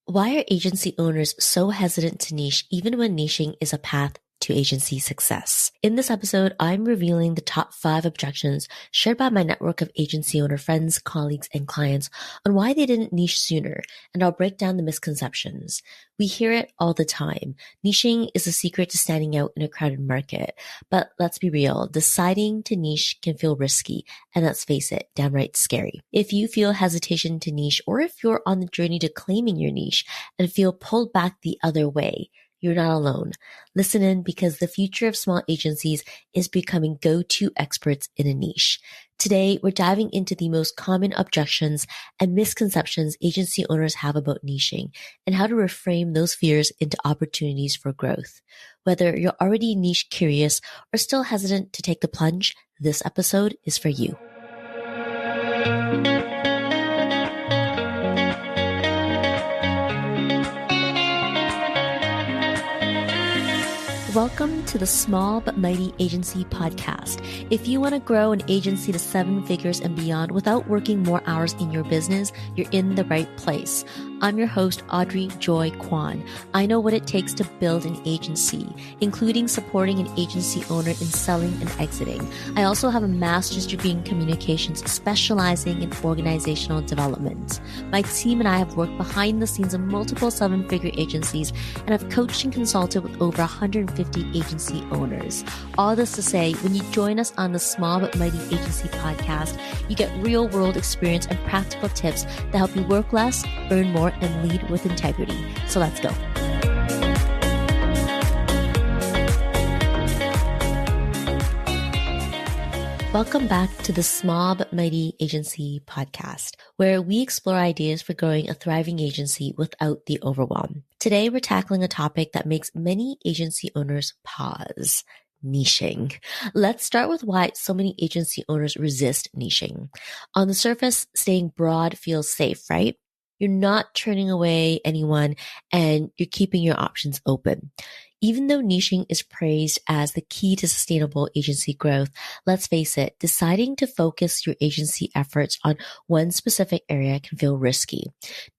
Why are agency owners so hesitant to niche even when niching is a path to agency success? In this episode, I'm revealing the top 5 objections shared by my network of agency owner friends, colleagues, and clients on why they didn't niche sooner, and I'll break down the misconceptions. We hear it all the time. Niching is the secret to standing out in a crowded market. But let's be real, deciding to niche can feel risky, and let's face it, downright scary. If you feel hesitation to niche, or if you're on the journey to claiming your niche and feel pulled back the other way, you're not alone. Listen in, because the future of small agencies is becoming go-to experts in a niche. Today, we're diving into the most common objections and misconceptions agency owners have about niching and how to reframe those fears into opportunities for growth. Whether you're already niche curious or still hesitant to take the plunge, this episode is for you. Welcome to the Small But Mighty Agency Podcast. If you want to grow an agency to 7 figures and beyond without working more hours in your business, you're in the right place. I'm your host, Audrey Joy Kwan. I know what it takes to build an agency, including supporting an agency owner in selling and exiting. I also have a master's degree in communications, specializing in organizational development. My team and I have worked behind the scenes of multiple 7-figure agencies and have coached and consulted with over 150 agency owners. All this to say, when you join us on the Small But Mighty Agency Podcast, you get real-world experience and practical tips that help you work less, earn more, and lead with integrity. So let's go. Welcome back to the Small But Mighty Agency Podcast, where we explore ideas for growing a thriving agency without the overwhelm. Today, we're tackling a topic that makes many agency owners pause: niching. Let's start with why so many agency owners resist niching. On the surface, staying broad feels safe, right? You're not turning away anyone and you're keeping your options open. Even though niching is praised as the key to sustainable agency growth, let's face it, deciding to focus your agency efforts on one specific area can feel risky.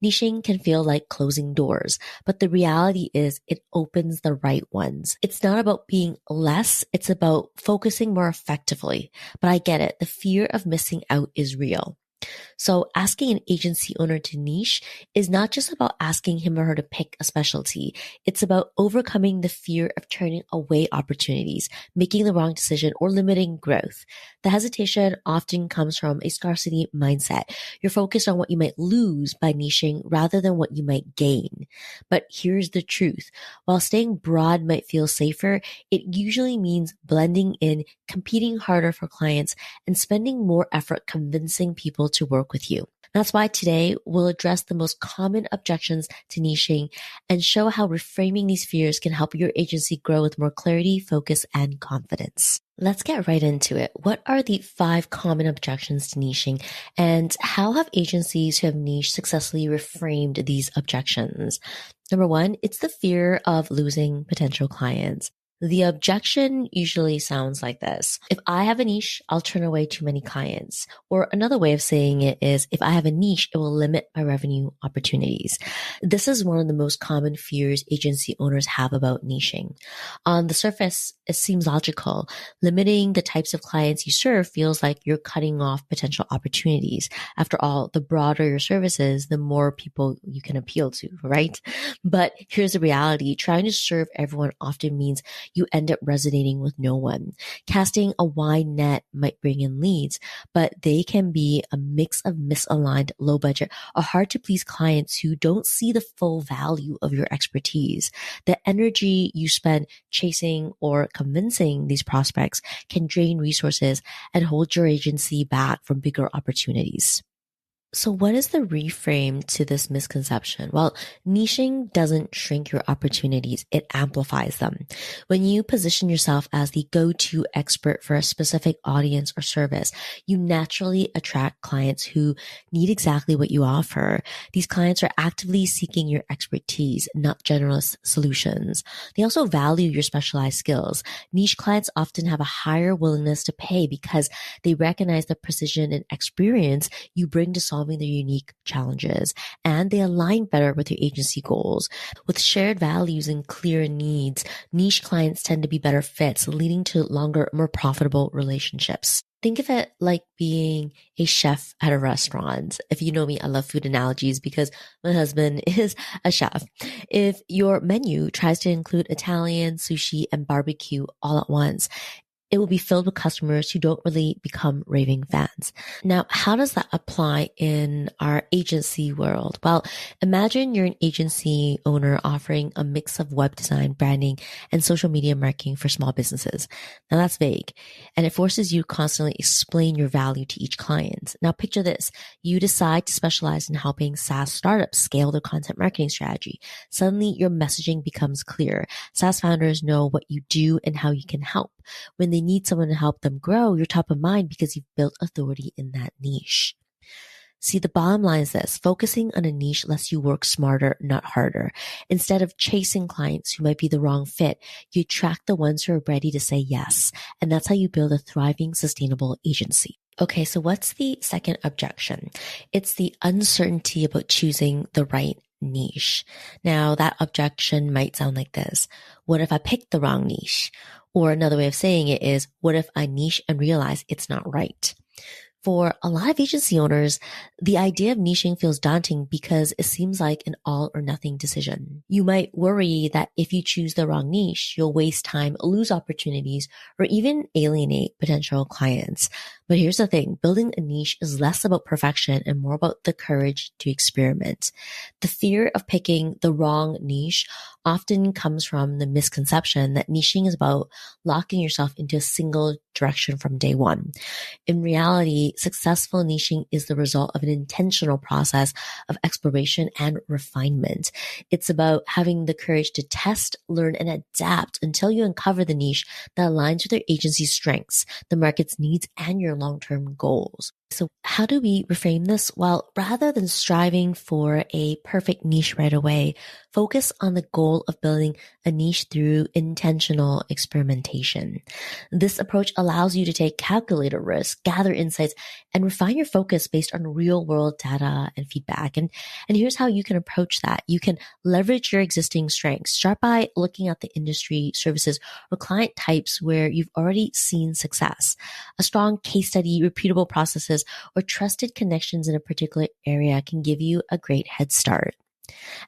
Niching can feel like closing doors, but the reality is it opens the right ones. It's not about being less, it's about focusing more effectively. But I get it, the fear of missing out is real. So asking an agency owner to niche is not just about asking him or her to pick a specialty. It's about overcoming the fear of turning away opportunities, making the wrong decision, or limiting growth. The hesitation often comes from a scarcity mindset. You're focused on what you might lose by niching rather than what you might gain. But here's the truth. While staying broad might feel safer, it usually means blending in, competing harder for clients, and spending more effort convincing people to work with you. That's why today we'll address the most common objections to niching and show how reframing these fears can help your agency grow with more clarity, focus, and confidence. Let's get right into it. What are the 5 common objections to niching, and how have agencies who have niched successfully reframed these objections? Number 1, it's the fear of losing potential clients. The objection usually sounds like this: if I have a niche, I'll turn away too many clients. Or another way of saying it is, if I have a niche, it will limit my revenue opportunities. This is one of the most common fears agency owners have about niching. On the surface, it seems logical. Limiting the types of clients you serve feels like you're cutting off potential opportunities. After all, the broader your services, the more people you can appeal to, right? But here's the reality. Trying to serve everyone often means you end up resonating with no one. Casting a wide net might bring in leads, but they can be a mix of misaligned, low budget, or hard to please clients who don't see the full value of your expertise. The energy you spend chasing or convincing these prospects can drain resources and hold your agency back from bigger opportunities. So what is the reframe to this misconception? Well, niching doesn't shrink your opportunities, it amplifies them. When you position yourself as the go-to expert for a specific audience or service, you naturally attract clients who need exactly what you offer. These clients are actively seeking your expertise, not generalist solutions. They also value your specialized skills. Niche clients often have a higher willingness to pay because they recognize the precision and experience you bring to solve solving their unique challenges, and they align better with your agency goals. With shared values and clear needs, niche clients tend to be better fits, leading to longer, more profitable relationships. Think of it like being a chef at a restaurant. If you know me, I love food analogies because my husband is a chef. If your menu tries to include Italian, sushi, and barbecue all at once, it will be filled with customers who don't really become raving fans. Now, how does that apply in our agency world? Well, imagine you're an agency owner offering a mix of web design, branding, and social media marketing for small businesses. Now that's vague, and it forces you to constantly explain your value to each client. Now picture this. You decide to specialize in helping SaaS startups scale their content marketing strategy. Suddenly your messaging becomes clear. SaaS founders know what you do and how you can help. When they need someone to help them grow, you're top of mind because you've built authority in that niche. See, the bottom line is this: focusing on a niche lets you work smarter, not harder. Instead of chasing clients who might be the wrong fit, you attract the ones who are ready to say yes. And that's how you build a thriving, sustainable agency. Okay, so what's the second objection? It's the uncertainty about choosing the right niche. Now, that objection might sound like this: what if I pick the wrong niche? Or another way of saying it is, what if I niche and realize it's not right? For a lot of agency owners, the idea of niching feels daunting because it seems like an all or nothing decision. You might worry that if you choose the wrong niche, you'll waste time, lose opportunities, or even alienate potential clients. But here's the thing: building a niche is less about perfection and more about the courage to experiment. The fear of picking the wrong niche often comes from the misconception that niching is about locking yourself into a single direction from day one. In reality, successful niching is the result of an intentional process of exploration and refinement. It's about having the courage to test, learn, and adapt until you uncover the niche that aligns with your agency's strengths, the market's needs, and your long-term goals. So how do we reframe this? Well, rather than striving for a perfect niche right away, focus on the goal of building a niche through intentional experimentation. This approach allows you to take calculated risks, gather insights, and refine your focus based on real-world data and feedback. And here's how you can approach that. You can leverage your existing strengths. Start by looking at the industry, services, or client types where you've already seen success. A strong case study, repeatable processes, or trusted connections in a particular area can give you a great head start.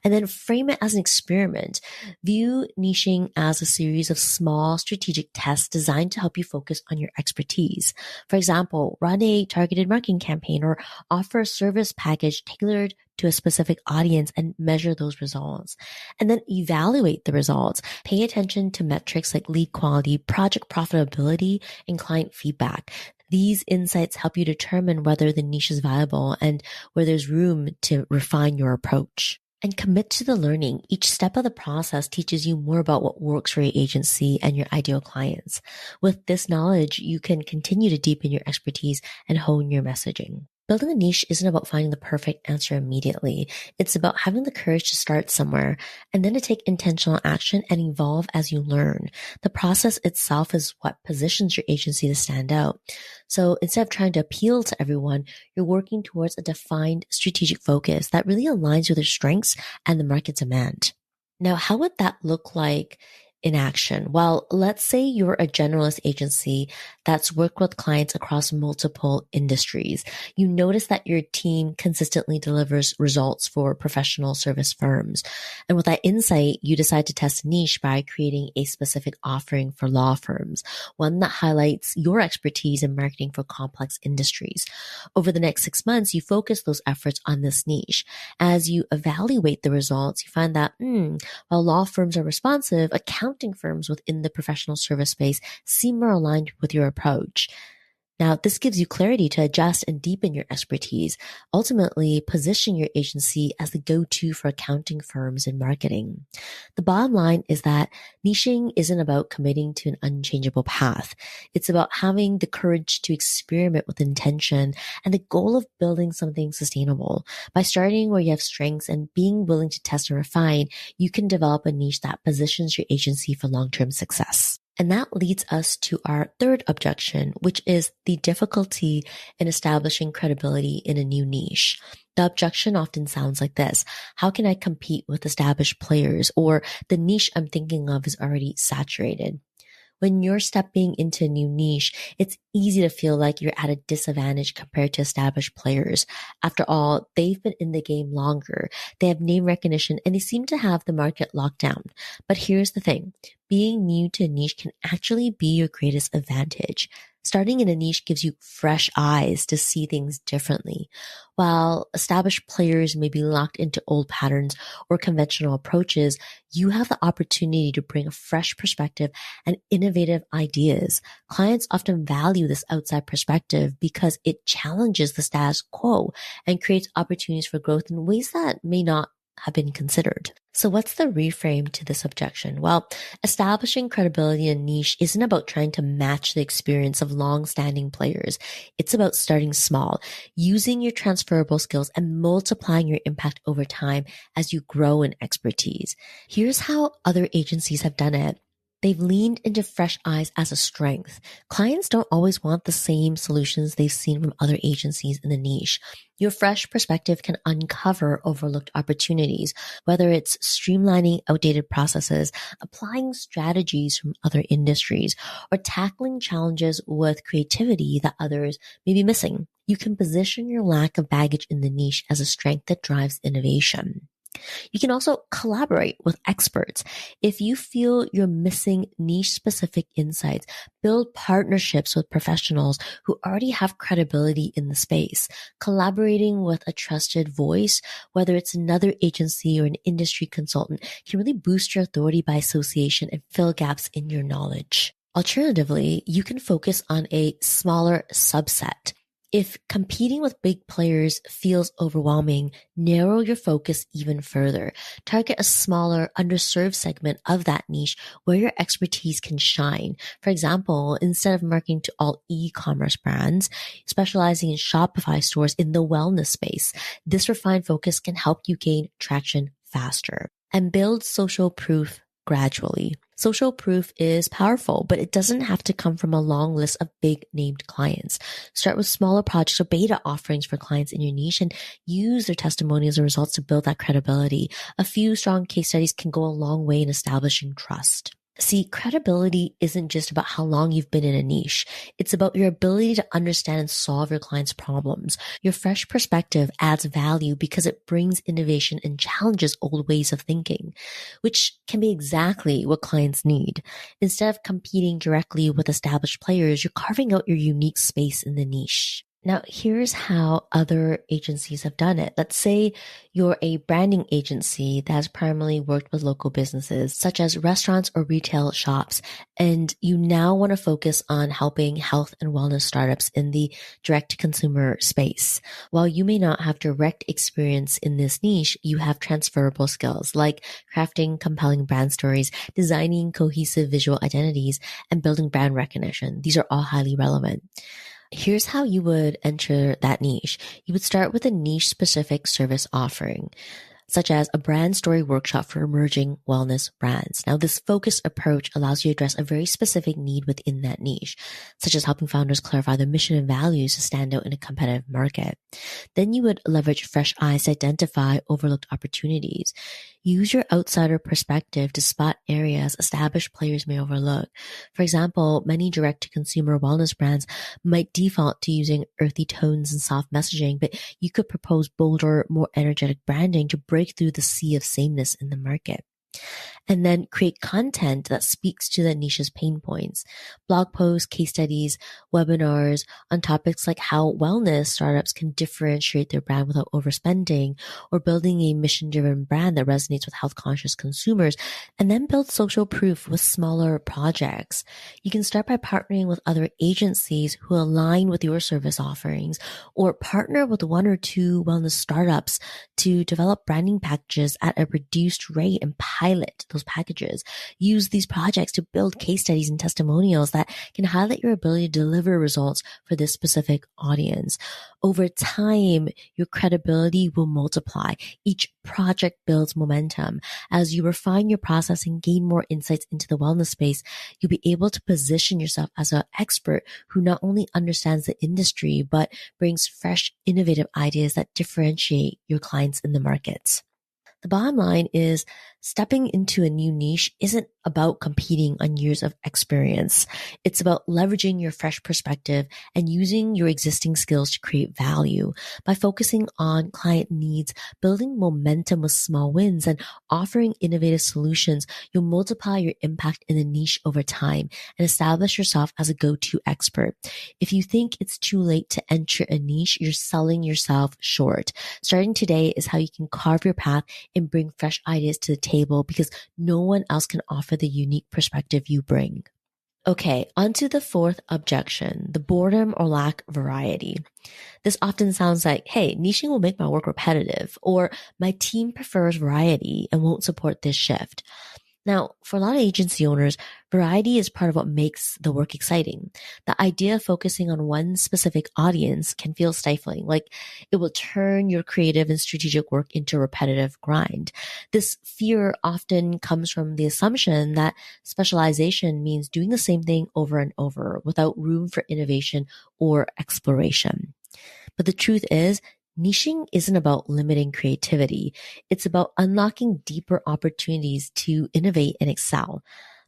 And then frame it as an experiment. View niching as a series of small strategic tests designed to help you focus on your expertise. For example, run a targeted marketing campaign or offer a service package tailored to a specific audience and measure those results. And then evaluate the results. Pay attention to metrics like lead quality, project profitability, and client feedback. These insights help you determine whether the niche is viable and where there's room to refine your approach. And commit to the learning. Each step of the process teaches you more about what works for your agency and your ideal clients. With this knowledge, you can continue to deepen your expertise and hone your messaging. Building a niche isn't about finding the perfect answer immediately. It's about having the courage to start somewhere and then to take intentional action and evolve as you learn. The process itself is what positions your agency to stand out. So instead of trying to appeal to everyone, you're working towards a defined strategic focus that really aligns with your strengths and the market demand. Now, how would that look like in action? Well, let's say you're a generalist agency that's worked with clients across multiple industries. You notice that your team consistently delivers results for professional service firms. And with that insight, you decide to test a niche by creating a specific offering for law firms, one that highlights your expertise in marketing for complex industries. Over the next 6 months, you focus those efforts on this niche. As you evaluate the results, you find that, while law firms are responsive, accounting firms within the professional service space seem more aligned with your approach. Now, this gives you clarity to adjust and deepen your expertise, ultimately position your agency as the go-to for accounting firms in marketing. The bottom line is that niching isn't about committing to an unchangeable path. It's about having the courage to experiment with intention and the goal of building something sustainable. By starting where you have strengths and being willing to test and refine, you can develop a niche that positions your agency for long-term success. And that leads us to our third objection, which is the difficulty in establishing credibility in a new niche. The objection often sounds like this: how can I compete with established players? Or the niche I'm thinking of is already saturated. When you're stepping into a new niche, it's easy to feel like you're at a disadvantage compared to established players. After all, they've been in the game longer, they have name recognition, and they seem to have the market locked down. But here's the thing: being new to a niche can actually be your greatest advantage. Starting in a niche gives you fresh eyes to see things differently. While established players may be locked into old patterns or conventional approaches, you have the opportunity to bring a fresh perspective and innovative ideas. Clients often value this outside perspective because it challenges the status quo and creates opportunities for growth in ways that may not have been considered. So what's the reframe to this objection? Well, establishing credibility in a niche isn't about trying to match the experience of long-standing players. It's about starting small, using your transferable skills and multiplying your impact over time as you grow in expertise. Here's how other agencies have done it. They've leaned into fresh eyes as a strength. Clients don't always want the same solutions they've seen from other agencies in the niche. Your fresh perspective can uncover overlooked opportunities, whether it's streamlining outdated processes, applying strategies from other industries, or tackling challenges with creativity that others may be missing. You can position your lack of baggage in the niche as a strength that drives innovation. You can also collaborate with experts. If you feel you're missing niche-specific insights, build partnerships with professionals who already have credibility in the space. Collaborating with a trusted voice, whether it's another agency or an industry consultant, can really boost your authority by association and fill gaps in your knowledge. Alternatively, you can focus on a smaller subset. If competing with big players feels overwhelming, narrow your focus even further. Target a smaller, underserved segment of that niche where your expertise can shine. For example, instead of marketing to all e-commerce brands, specializing in Shopify stores in the wellness space, this refined focus can help you gain traction faster. And build social proof gradually. Social proof is powerful, but it doesn't have to come from a long list of big named clients. Start with smaller projects or beta offerings for clients in your niche and use their testimonials or results to build that credibility. A few strong case studies can go a long way in establishing trust. See, credibility isn't just about how long you've been in a niche. It's about your ability to understand and solve your clients' problems. Your fresh perspective adds value because it brings innovation and challenges old ways of thinking, which can be exactly what clients need. Instead of competing directly with established players, you're carving out your unique space in the niche. Now, here's how other agencies have done it. Let's say you're a branding agency that has primarily worked with local businesses, such as restaurants or retail shops, and you now want to focus on helping health and wellness startups in the direct-to-consumer space. While you may not have direct experience in this niche, you have transferable skills like crafting compelling brand stories, designing cohesive visual identities, and building brand recognition. These are all highly relevant. Here's how you would enter that niche. You would start with a niche-specific service offering, such as a brand story workshop for emerging wellness brands. Now, this focused approach allows you to address a very specific need within that niche, such as helping founders clarify their mission and values to stand out in a competitive market. Then you would leverage fresh eyes to identify overlooked opportunities. Use your outsider perspective to spot areas established players may overlook. For example, many direct-to-consumer wellness brands might default to using earthy tones and soft messaging, but you could propose bolder, more energetic branding to break through the sea of sameness in the market. And then create content that speaks to the niche's pain points. Blog posts, case studies, webinars on topics like how wellness startups can differentiate their brand without overspending, or building a mission-driven brand that resonates with health-conscious consumers, and then build social proof with smaller projects. You can start by partnering with other agencies who align with your service offerings, or partner with one or two wellness startups to develop branding packages at a reduced rate and pilot those packages. Use these projects to build case studies and testimonials that can highlight your ability to deliver results for this specific audience. Over time, your credibility will multiply. Each project builds momentum. As you refine your process and gain more insights into the wellness space, you'll be able to position yourself as an expert who not only understands the industry, but brings fresh, innovative ideas that differentiate your clients in the markets. The bottom line is stepping into a new niche isn't about competing on years of experience. It's about leveraging your fresh perspective and using your existing skills to create value. By focusing on client needs, building momentum with small wins, and offering innovative solutions, you'll multiply your impact in the niche over time and establish yourself as a go-to expert. If you think it's too late to enter a niche, you're selling yourself short. Starting today is how you can carve your path and bring fresh ideas to the table because no one else can offer the unique perspective you bring. Okay, on to the fourth objection, the boredom or lack of variety. This often sounds like, hey, niching will make my work repetitive, or my team prefers variety and won't support this shift. Now, for a lot of agency owners, variety is part of what makes the work exciting. The idea of focusing on one specific audience can feel stifling, like it will turn your creative and strategic work into a repetitive grind. This fear often comes from the assumption that specialization means doing the same thing over and over without room for innovation or exploration. But the truth is, niching isn't about limiting creativity. It's about unlocking deeper opportunities to innovate and excel.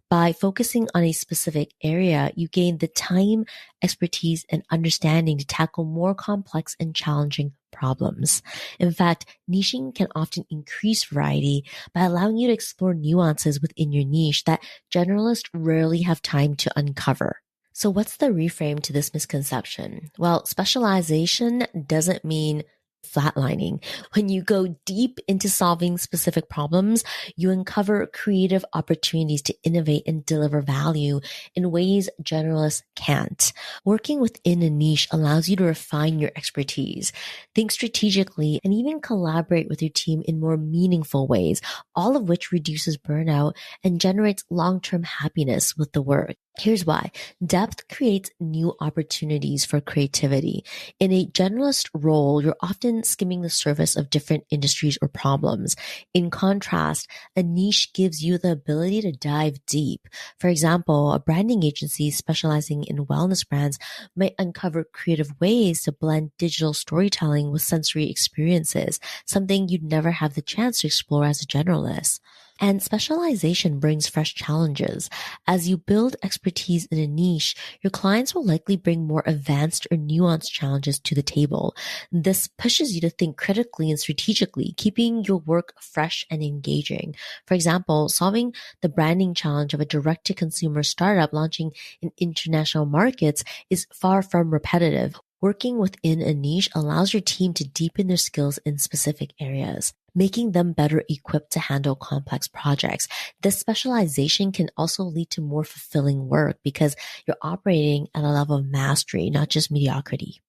By focusing on a specific area, you gain the time, expertise, and understanding to tackle more complex and challenging problems. In fact, niching can often increase variety by allowing you to explore nuances within your niche that generalists rarely have time to uncover. So what's the reframe to this misconception? Well, specialization doesn't mean flatlining. When you go deep into solving specific problems, you uncover creative opportunities to innovate and deliver value in ways generalists can't. Working within a niche allows you to refine your expertise, think strategically, and even collaborate with your team in more meaningful ways, all of which reduces burnout and generates long-term happiness with the work. Here's why. Depth creates new opportunities for creativity. In a generalist role, you're often skimming the surface of different industries or problems. In contrast, a niche gives you the ability to dive deep. For example, a branding agency specializing in wellness brands might uncover creative ways to blend digital storytelling with sensory experiences, something you'd never have the chance to explore as a generalist. And specialization brings fresh challenges. As you build expertise in a niche, your clients will likely bring more advanced or nuanced challenges to the table. This pushes you to think critically and strategically, keeping your work fresh and engaging. For example, solving the branding challenge of a direct-to-consumer startup launching in international markets is far from repetitive. Working within a niche allows your team to deepen their skills in specific areas, making them better equipped to handle complex projects. This specialization can also lead to more fulfilling work because you're operating at a level of mastery, not just mediocrity.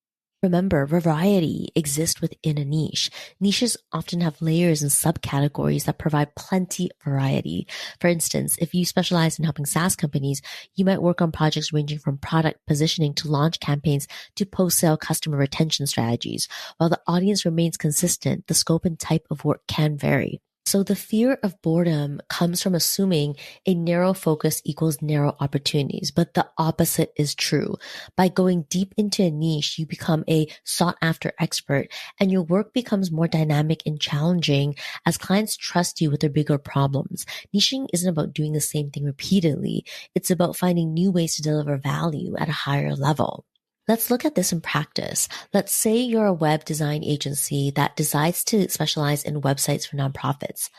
Remember, variety exists within a niche. Niches often have layers and subcategories that provide plenty of variety. For instance, if you specialize in helping SaaS companies, you might work on projects ranging from product positioning to launch campaigns to post-sale customer retention strategies. While the audience remains consistent, the scope and type of work can vary. So the fear of boredom comes from assuming a narrow focus equals narrow opportunities, but the opposite is true. By going deep into a niche, you become a sought-after expert, and your work becomes more dynamic and challenging as clients trust you with their bigger problems. Niching isn't about doing the same thing repeatedly. It's about finding new ways to deliver value at a higher level. Let's look at this in practice. Let's say you're a web design agency that decides to specialize in websites for nonprofits.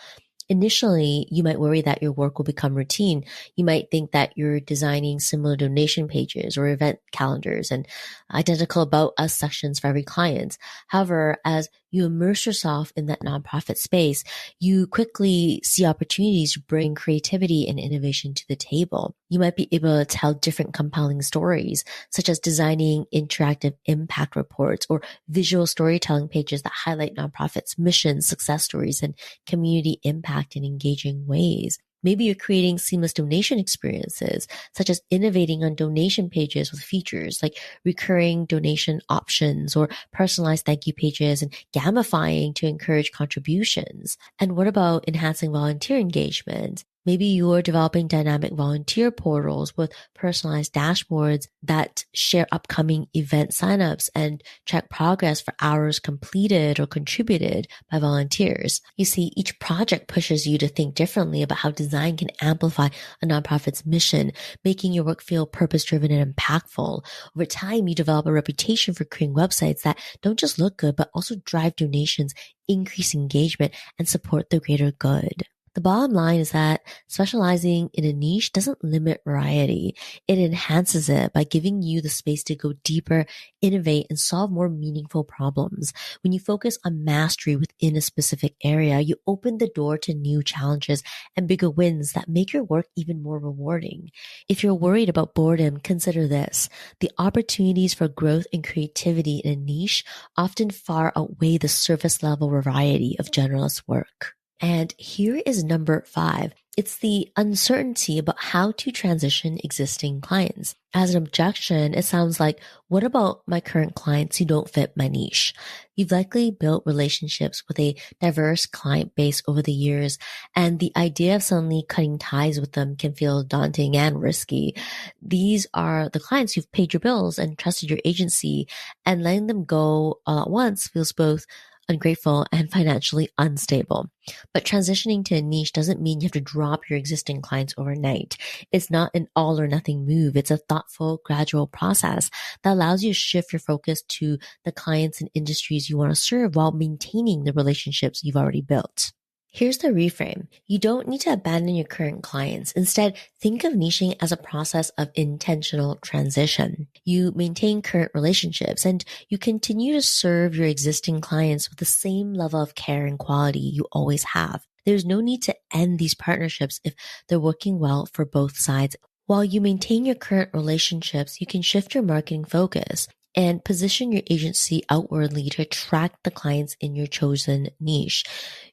Initially, you might worry that your work will become routine. You might think that you're designing similar donation pages or event calendars and identical about us sections for every client. However, as you immerse yourself in that nonprofit space, you quickly see opportunities to bring creativity and innovation to the table. You might be able to tell different compelling stories, such as designing interactive impact reports or visual storytelling pages that highlight nonprofits' missions, success stories, and community impact in engaging ways. Maybe you're creating seamless donation experiences, such as innovating on donation pages with features like recurring donation options or personalized thank you pages and gamifying to encourage contributions. And what about enhancing volunteer engagement? Maybe you're developing dynamic volunteer portals with personalized dashboards that share upcoming event signups and track progress for hours completed or contributed by volunteers. You see, each project pushes you to think differently about how design can amplify a nonprofit's mission, making your work feel purpose-driven and impactful. Over time, you develop a reputation for creating websites that don't just look good, but also drive donations, increase engagement, and support the greater good. The bottom line is that specializing in a niche doesn't limit variety. It enhances it by giving you the space to go deeper, innovate, and solve more meaningful problems. When you focus on mastery within a specific area, you open the door to new challenges and bigger wins that make your work even more rewarding. If you're worried about boredom, consider this. The opportunities for growth and creativity in a niche often far outweigh the surface level variety of generalist work. And here is number 5. It's the uncertainty about how to transition existing clients. As an objection, it sounds like, what about my current clients who don't fit my niche? You've likely built relationships with a diverse client base over the years, and the idea of suddenly cutting ties with them can feel daunting and risky. These are the clients who've paid your bills and trusted your agency, and letting them go all at once feels both ungrateful and financially unstable. But transitioning to a niche doesn't mean you have to drop your existing clients overnight. It's not an all or nothing move. It's a thoughtful, gradual process that allows you to shift your focus to the clients and industries you want to serve while maintaining the relationships you've already built. Here's the reframe. You don't need to abandon your current clients. Instead, think of niching as a process of intentional transition. You maintain current relationships and you continue to serve your existing clients with the same level of care and quality you always have. There's no need to end these partnerships if they're working well for both sides. While you maintain your current relationships, you can shift your marketing focus and position your agency outwardly to attract the clients in your chosen niche.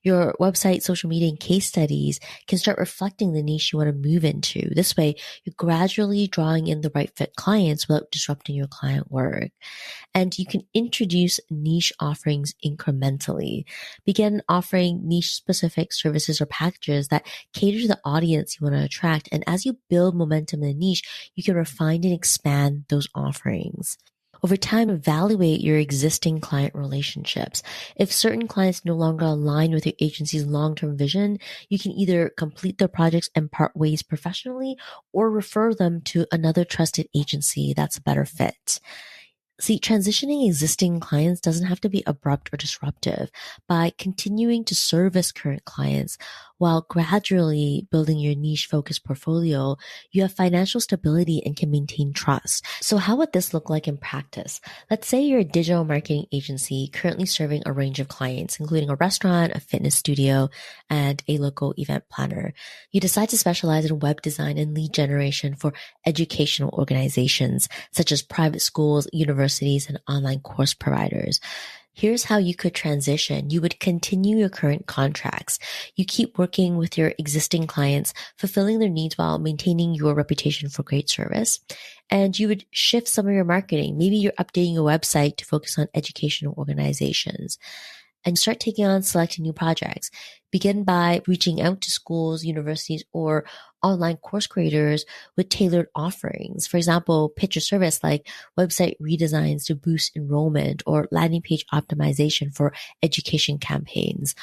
Your website, social media, and case studies can start reflecting the niche you want to move into. This way, you're gradually drawing in the right fit clients without disrupting your client work. And you can introduce niche offerings incrementally. Begin offering niche-specific services or packages that cater to the audience you want to attract. And as you build momentum in the niche, you can refine and expand those offerings. Over time, evaluate your existing client relationships. If certain clients no longer align with your agency's long-term vision, you can either complete their projects and part ways professionally or refer them to another trusted agency that's a better fit. See, transitioning existing clients doesn't have to be abrupt or disruptive. By continuing to service current clients while gradually building your niche-focused portfolio, you have financial stability and can maintain trust. So how would this look like in practice? Let's say you're a digital marketing agency currently serving a range of clients, including a restaurant, a fitness studio, and a local event planner. You decide to specialize in web design and lead generation for educational organizations, such as private schools, universities, and online course providers. Here's how you could transition. You would continue your current contracts. You keep working with your existing clients, fulfilling their needs while maintaining your reputation for great service. And you would shift some of your marketing. Maybe you're updating your website to focus on educational organizations. And start taking on selected new projects. Begin by reaching out to schools, universities, or online course creators with tailored offerings. For example, pitch a service like website redesigns to boost enrollment or landing page optimization for education campaigns.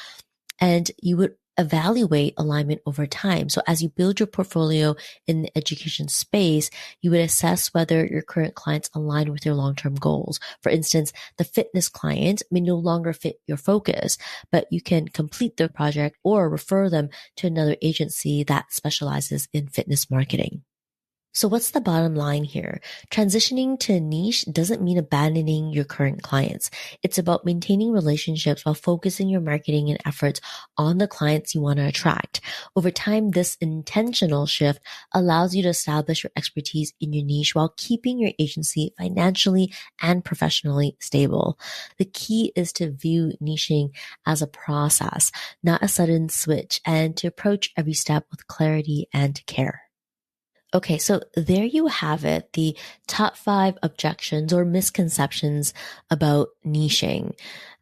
And you would evaluate alignment over time. So as you build your portfolio in the education space, you would assess whether your current clients align with your long-term goals. For instance, the fitness client may no longer fit your focus, but you can complete their project or refer them to another agency that specializes in fitness marketing. So what's the bottom line here? Transitioning to a niche doesn't mean abandoning your current clients. It's about maintaining relationships while focusing your marketing and efforts on the clients you want to attract. Over time, this intentional shift allows you to establish your expertise in your niche while keeping your agency financially and professionally stable. The key is to view niching as a process, not a sudden switch, and to approach every step with clarity and care. Okay, so there you have it, the top 5 objections or misconceptions about niching.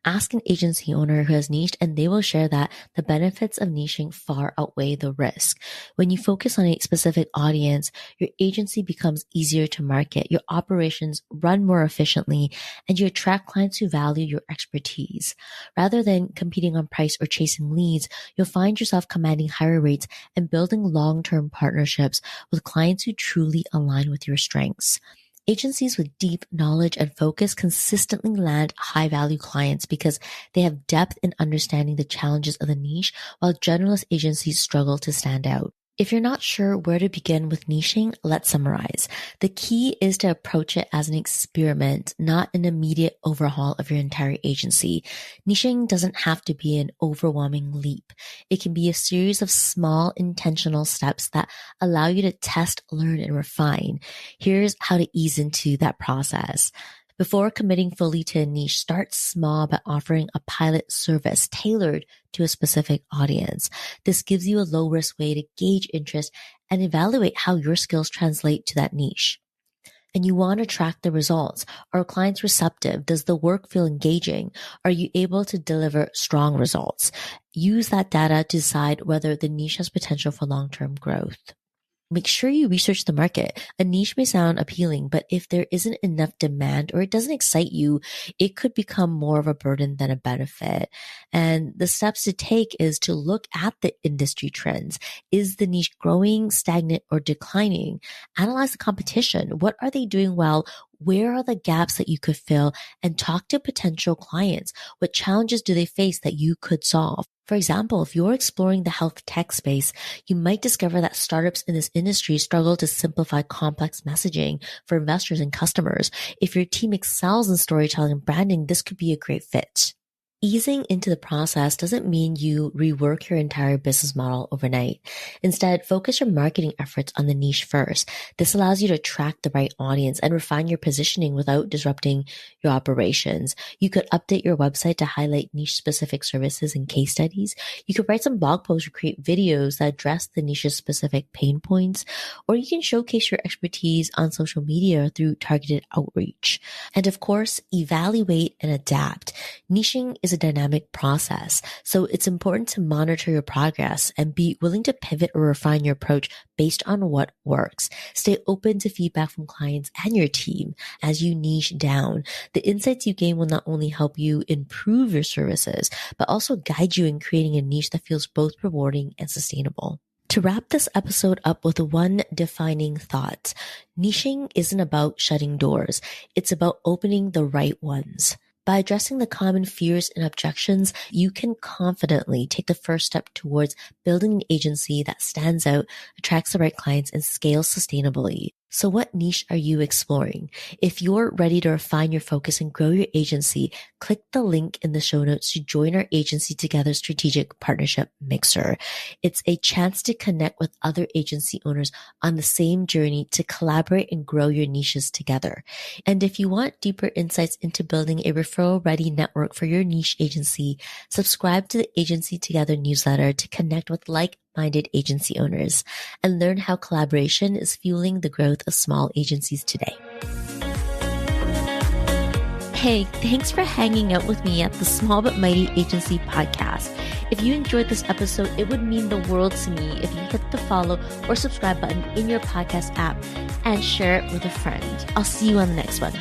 Ask an agency owner who has niched and they will share that the benefits of niching far outweigh the risk. When you focus on a specific audience, your agency becomes easier to market, your operations run more efficiently, and you attract clients who value your expertise. Rather than competing on price or chasing leads, you'll find yourself commanding higher rates and building long-term partnerships with clients who truly align with your strengths. Agencies with deep knowledge and focus consistently land high-value clients because they have depth in understanding the challenges of the niche, while generalist agencies struggle to stand out. If you're not sure where to begin with niching, let's summarize. The key is to approach it as an experiment, not an immediate overhaul of your entire agency. Niching doesn't have to be an overwhelming leap. It can be a series of small, intentional steps that allow you to test, learn, and refine. Here's how to ease into that process. Before committing fully to a niche, start small by offering a pilot service tailored to a specific audience. This gives you a low-risk way to gauge interest and evaluate how your skills translate to that niche. And you want to track the results. Are clients receptive? Does the work feel engaging? Are you able to deliver strong results? Use that data to decide whether the niche has potential for long-term growth. Make sure you research the market. A niche may sound appealing, but if there isn't enough demand or it doesn't excite you, it could become more of a burden than a benefit. And the steps to take is to look at the industry trends. Is the niche growing, stagnant, or declining? Analyze the competition. What are they doing well? Where are the gaps that you could fill? And talk to potential clients. What challenges do they face that you could solve? For example, if you're exploring the health tech space, you might discover that startups in this industry struggle to simplify complex messaging for investors and customers. If your team excels in storytelling and branding, this could be a great fit. Easing into the process doesn't mean you rework your entire business model overnight. Instead, focus your marketing efforts on the niche first. This allows you to attract the right audience and refine your positioning without disrupting your operations. You could update your website to highlight niche-specific services and case studies. You could write some blog posts or create videos that address the niche's specific pain points, or you can showcase your expertise on social media through targeted outreach. And of course, evaluate and adapt. Niching is a dynamic process, so it's important to monitor your progress and be willing to pivot or refine your approach based on what works. Stay open to feedback from clients and your team as you niche down. The insights you gain will not only help you improve your services, but also guide you in creating a niche that feels both rewarding and sustainable. To wrap this episode up with one defining thought, niching isn't about shutting doors. It's about opening the right ones. By addressing the common fears and objections, you can confidently take the first step towards building an agency that stands out, attracts the right clients, and scales sustainably. So what niche are you exploring? If you're ready to refine your focus and grow your agency, click the link in the show notes to join our Agency Together Strategic Partnership Mixer. It's a chance to connect with other agency owners on the same journey to collaborate and grow your niches together. And if you want deeper insights into building a referral-ready network for your niche agency, subscribe to the Agency Together newsletter to connect with like-minded agency owners and learn how collaboration is fueling the growth of small agencies today. Hey, thanks for hanging out with me at the Small But Mighty Agency podcast. If you enjoyed this episode, it would mean the world to me if you hit the follow or subscribe button in your podcast app and share it with a friend. I'll see you on the next one.